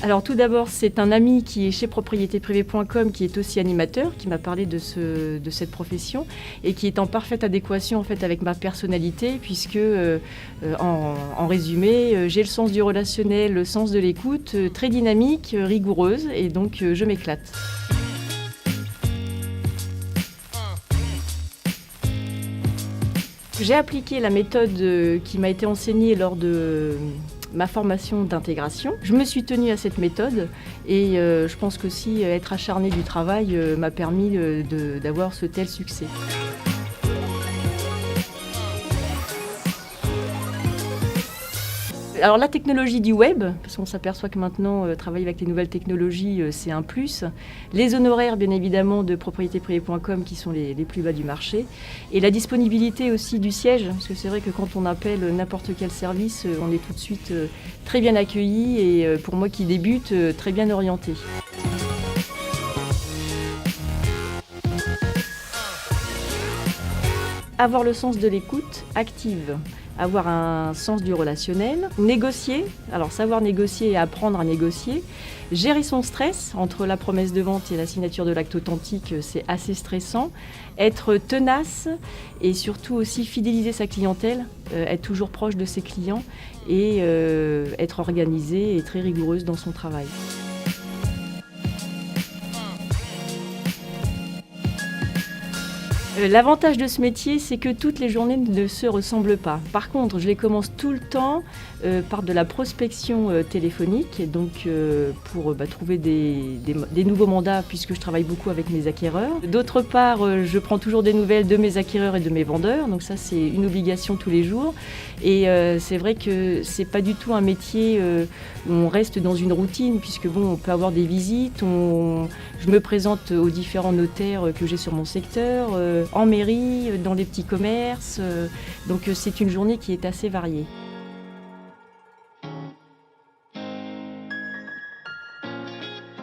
Alors tout d'abord, c'est un ami qui est chez propriétéprivée.com qui est aussi animateur, qui m'a parlé de cette profession et qui est en parfaite adéquation en fait avec ma personnalité puisque en résumé, j'ai le sens du relationnel, le sens de l'écoute, très dynamique, rigoureuse et donc je m'éclate. J'ai appliqué la méthode qui m'a été enseignée lors de ma formation d'intégration. Je me suis tenue à cette méthode et je pense qu'aussi être acharnée du travail m'a permis d'avoir ce tel succès. Alors la technologie du web, parce qu'on s'aperçoit que maintenant travailler avec les nouvelles technologies c'est un plus. Les honoraires bien évidemment de propriétéprivée.com qui sont les plus bas du marché. Et la disponibilité aussi du siège, parce que c'est vrai que quand on appelle n'importe quel service, on est tout de suite très bien accueilli et pour moi qui débute, très bien orienté. Avoir le sens de l'écoute active, avoir un sens du relationnel, négocier, alors savoir négocier et apprendre à négocier, gérer son stress entre la promesse de vente et la signature de l'acte authentique, c'est assez stressant, être tenace et surtout aussi fidéliser sa clientèle, être toujours proche de ses clients et être organisée et très rigoureuse dans son travail. L'avantage de ce métier, c'est que toutes les journées ne se ressemblent pas. Par contre, je les commence tout le temps par de la prospection téléphonique, donc pour trouver des nouveaux mandats puisque je travaille beaucoup avec mes acquéreurs. D'autre part, je prends toujours des nouvelles de mes acquéreurs et de mes vendeurs, donc ça c'est une obligation tous les jours. Et c'est vrai que c'est pas du tout un métier où on reste dans une routine puisque bon, on peut avoir des visites, je me présente aux différents notaires que j'ai sur mon secteur, en mairie, dans les petits commerces, donc c'est une journée qui est assez variée.